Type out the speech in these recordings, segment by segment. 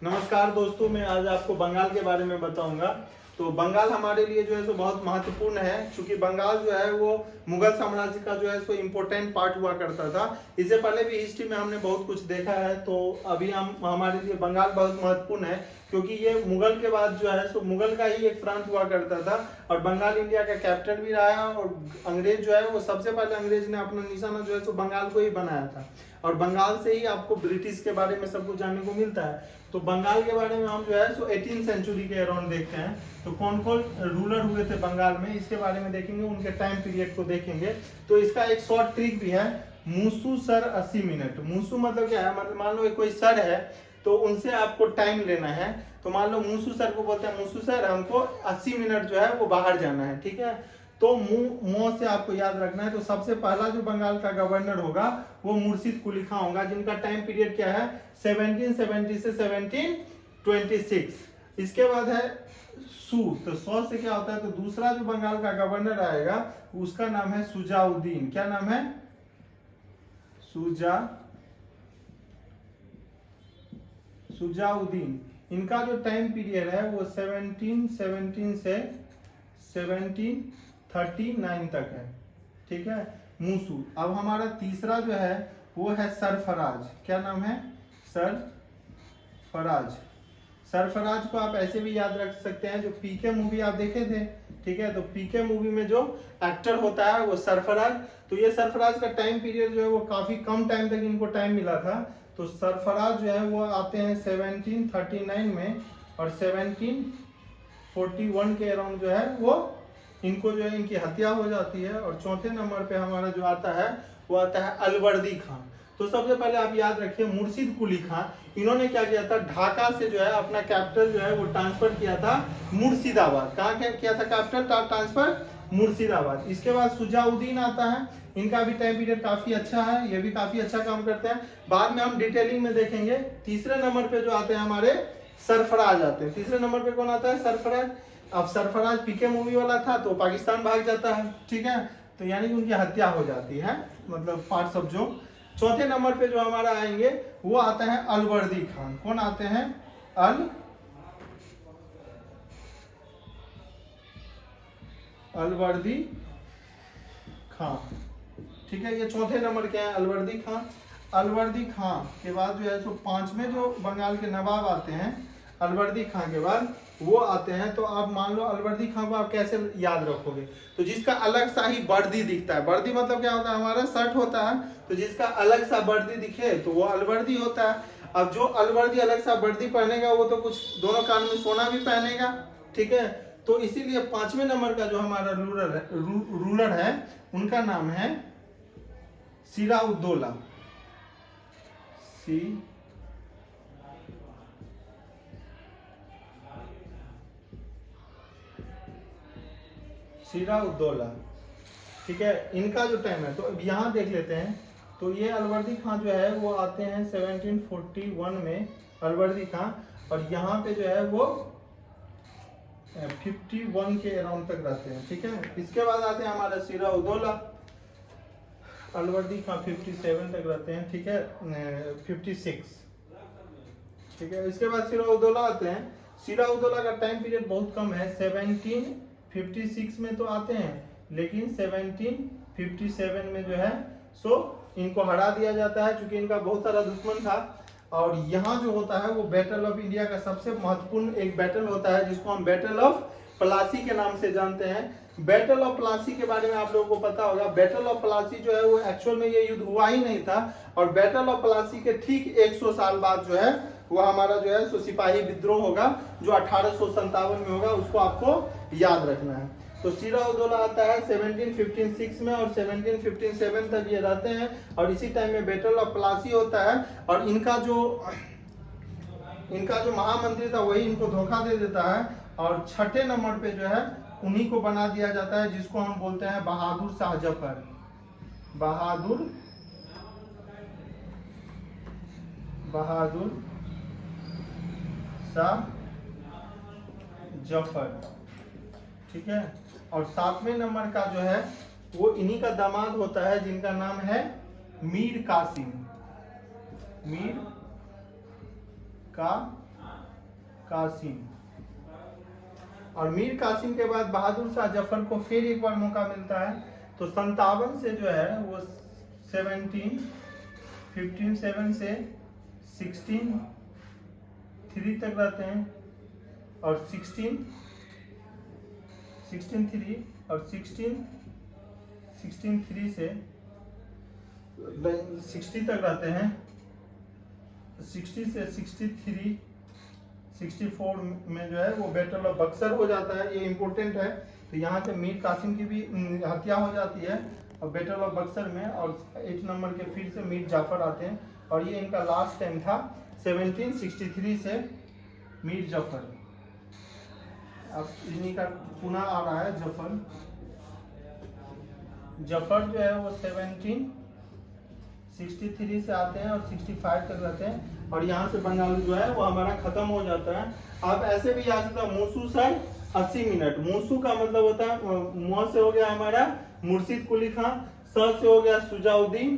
नमस्कार दोस्तों, मैं आज आपको बंगाल के बारे में बताऊंगा। तो बंगाल हमारे लिए जो है सो बहुत महत्वपूर्ण है, क्योंकि बंगाल जो है वो मुगल साम्राज्य का जो है सो इम्पोर्टेंट पार्ट हुआ करता था। इससे पहले भी हिस्ट्री में हमने बहुत कुछ देखा है, तो अभी हम हमारे लिए बंगाल बहुत महत्वपूर्ण है, क्योंकि ये मुगल के बाद जो है सो मुगल का ही एक प्रांत हुआ करता था और बंगाल इंडिया का कैपिटल भी रहा है। और अंग्रेज जो है वो सबसे पहले अंग्रेज ने अपना निशाना जो है सो बंगाल को ही बनाया था, और बंगाल से ही आपको ब्रिटिश के बारे में सब कुछ जानने को मिलता है। तो बंगाल के बारे में हम जो है सो 18th सेंचुरी के अराउंड देखते हैं। तो कौन कौन रूलर हुए थे बंगाल में, इसके बारे में देखेंगे, उनके टाइम पीरियड को देखेंगे। तो इसका एक शॉर्ट ट्रिक भी है, मूसू सर 80 मिनट। मूसू मतलब क्या है, मतलब मान लो कोई सर है तो उनसे आपको टाइम लेना है। तो मान लो मूसू सर को बोलते हैं, मूसू सर हमको 80 मिनट जो है वो बाहर जाना है, ठीक है। तो मुंह से आपको याद रखना है। तो सबसे पहला जो बंगाल का गवर्नर होगा वो मुर्शिद कुली खां होगा, जिनका टाइम पीरियड क्या है 1770 से 1726। इसके बाद है सू, तो 100 से क्या होता है, तो दूसरा जो बंगाल का गवर्नर आएगा उसका नाम है सुजाउद्दीन। क्या नाम है? सुजाउद्दीन। इनका जो टाइम पीरियड है वो 1717 से 1739 तक है, ठीक है। मूसू। अब हमारा तीसरा जो है वो है सरफराज। क्या नाम है? सरफराज। सरफराज को आप ऐसे भी याद रख सकते हैं, जो पीके मूवी आप देखे थे, ठीक है। तो पीके मूवी में जो एक्टर होता है वो सरफराज। तो ये सरफराज का टाइम पीरियड जो है वो काफी कम टाइम तक इनको टाइम मिला था। तो सरफराज जो है वो आते हैं 1739 में, और 1741 के अराउंड जो है वो इनको जो है इनकी हत्या हो जाती है। और चौथे नंबर पे हमारा जो आता है वो आता है अलवर्दी खां। तो सबसे पहले आप याद रखिए मुर्शिद कुली खां, इन्होंने क्या किया था, ढाका से जो है अपना कैपिटल जो है वो ट्रांसफर किया था मुर्शिदाबाद। कहाँ किया था कैपिटल ट्रांसफर? मुर्शिदाबाद। इसके बाद सुजाउद्दीन आता है, इनका भी टाइम पीरियड काफी अच्छा है, ये भी काफी अच्छा काम करते हैं, बाद में हम डिटेलिंग में देखेंगे। तीसरे नंबर पे जो आते हैं हमारे सरफराज आते हैं। तीसरे नंबर पे कौन आता है? सरफराज। अब सरफराज पीके मूवी वाला था तो पाकिस्तान भाग जाता है, ठीक है। तो यानी कि उनकी हत्या हो जाती है, मतलब पार्ट्स ऑफ जो। चौथे नंबर पे जो हमारा आएंगे वो आता है अलवर्दी खान। कौन आते हैं? अलवर्दी खां, ठीक है। ये चौथे नंबर के हैं अलवर्दी खां। अलवर्दी खां के बाद जो है सो पांचवें जो बंगाल के नवाब आते हैं अलवर्दी खां के बाद वो आते हैं। तो आप मान लो अलवर्दी खां को आप कैसे याद रखोगे, तो जिसका अलग सा ही वर्दी दिखता है। वर्दी मतलब क्या होता है, हमारा शर्ट होता है, तो जिसका अलग सा वर्दी दिखे तो वो अलवर्दी होता है। अब जो अलवर्दी अलग सा वर्दी पहनेगा वो तो कुछ दोनों कान में सोना भी पहनेगा, ठीक है। तो इसीलिए पांचवें नंबर का जो हमारा रूलर है उनका नाम है सिराउद्दौला। सिराउद्दौला, ठीक है। इनका जो टाइम है तो अब यहाँ देख लेते हैं। तो ये अलवर्दी खां जो है वो आते हैं 1741 में, अलवर्दी खां, और यहाँ पे जो है वो 51 के अराउंड तक रहते हैं, ठीक है। इसके बाद आते हैं हमारा सिराउद्दौला। अलवर्दी खां 57 तक रहते हैं, ठीक है, 56, ठीक है। इसके बाद सिराउद्दौला आते हैं। सिराउद्दौला का टाइम पीरियड बहुत कम है, 1756 में तो आते हैं, लेकिन 1757 में जो है सो इनको हरा दिया जाता है, क्योंकि इनका बहुत सारा दुश्मन था। और यहाँ जो होता है वो बैटल ऑफ इंडिया का सबसे महत्वपूर्ण एक बैटल होता है, जिसको हम बैटल ऑफ प्लासी के नाम से जानते हैं। बैटल ऑफ प्लासी के बारे में आप लोगों को पता होगा। बैटल ऑफ प्लासी जो है वो एक्चुअल में ये युद्ध हुआ ही नहीं था, और बैटल ऑफ प्लासी के ठीक 100 साल बाद जो है वो हमारा जो है सो सिपाही विद्रोह होगा, जो 1857 में होगा, उसको आपको याद रखना है। तो सिराउद्दौला आता है 1756 में, और 1757 तक ये रहते हैं, और इसी टाइम में बैटल ऑफ प्लासी होता है। और इनका जो महामंत्री था वही इनको धोखा दे देता है, और छठे नंबर पे जो है उन्हीं को बना दिया जाता है, जिसको हम बोलते हैं बहादुर शाह जफर। बहादुर शाह जफर, ठीक है। और 7वें नंबर का जो है वो इन्हीं का दामाद होता है, जिनका नाम है मीर कासिम। मीर कासिम, कासिम। और मीर कासिम के बाद बहादुर शाह जफर को फिर एक बार मौका मिलता है, तो 57 से जो है वो 15 7 से 16 3 तक रहते हैं, और 16 3 और 16 3 से 60 तक रहते हैं। 60 से 63 64 में जो है वो बैटल ऑफ बक्सर हो जाता है, ये इम्पोर्टेंट है। तो यहाँ से मीर कासिम की भी हत्या हो जाती है और बैटल ऑफ बक्सर में, और 8 नंबर के फिर से मीर जाफर आते हैं, और ये इनका लास्ट टाइम था 1763 से मीर जाफर। अब इन्हीं का पुनः आ रहा है जफर। जफर जो है वो 1763 से आते हैं और 65 तक रहते हैं, और यहाँ से बंगाल जो है वो हमारा खत्म हो जाता है। आप ऐसे भी याद सकते हैं, मूसू सर 80 मिनट। मूसू का मतलब होता है, मुँह से हो गया हमारा मुर्शिद कुली खां, सर से हो गया सुजाउद्दीन,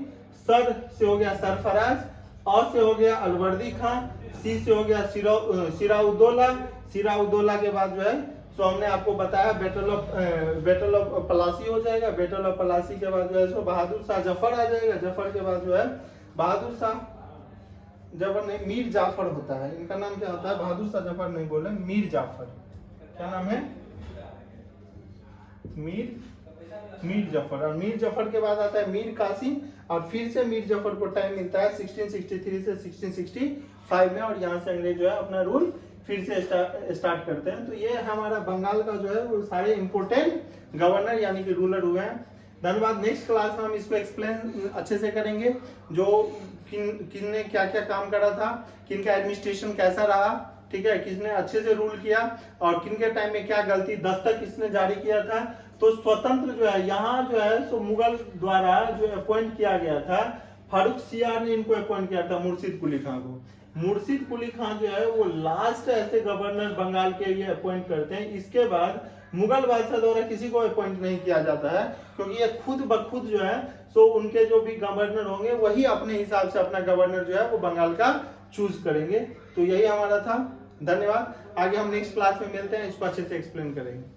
सर से हो गया सरफराज, और से हो गया अलवर्दी खां, सी से हो गया सिराउद्दौला। सिराउद्दौला के बाद जो है सो हमने आपको बताया बैटल ऑफ पलासी हो जाएगा। बैटल ऑफ पलासी के बाद जो है सो बहादुर शाह जफर आ जाएगा। जफर के बाद जो है बहादुर शाह जफर नहीं, मीर जाफर होता है। इनका नाम क्या होता है? बहादुर शाह जफर नहीं बोले, मीर जाफर। क्या नाम है? मीर जफर। और मीर जफर के बाद आता है मीर कासिम, और फिर से मीर जफर को टाइम मिलता है 1663 से 1665 में, और यहाँ से अंग्रेज जो है अपना रूल फिर से स्टार्ट करते हैं। तो ये हमारा बंगाल का जो है वो सारे इंपोर्टेंट गवर्नर यानी कि रूलर हुए हैं। धन्यवाद। नेक्स्ट क्लास में हम इसको एक्सप्लेन अच्छे से करेंगे, जो किन ने क्या क्या काम करा था, किन का एडमिनिस्ट्रेशन कैसा रहा, ठीक है, किसने अच्छे से रूल किया, और किन के टाइम में क्या गलती, दस्तक किसने जारी किया था। तो स्वतंत्र जो है यहाँ जो है सो मुगल द्वारा जो अपॉइंट किया गया था, फारूक सियार ने इनको अपॉइंट किया था मुर्शिद कुली खां को। मुर्शिद कुली खां जो है वो लास्ट ऐसे गवर्नर बंगाल के ये अपॉइंट करते हैं। इसके बाद मुगल बादशाह द्वारा किसी को अपॉइंट नहीं किया जाता है, क्योंकि ये खुद ब खुद जो है सो उनके जो भी गवर्नर होंगे वही अपने हिसाब से अपना गवर्नर जो है वो बंगाल का चूज करेंगे। तो यही हमारा था। धन्यवाद। आगे हम नेक्स्ट क्लास में मिलते हैं, इसको अच्छे से एक्सप्लेन करेंगे।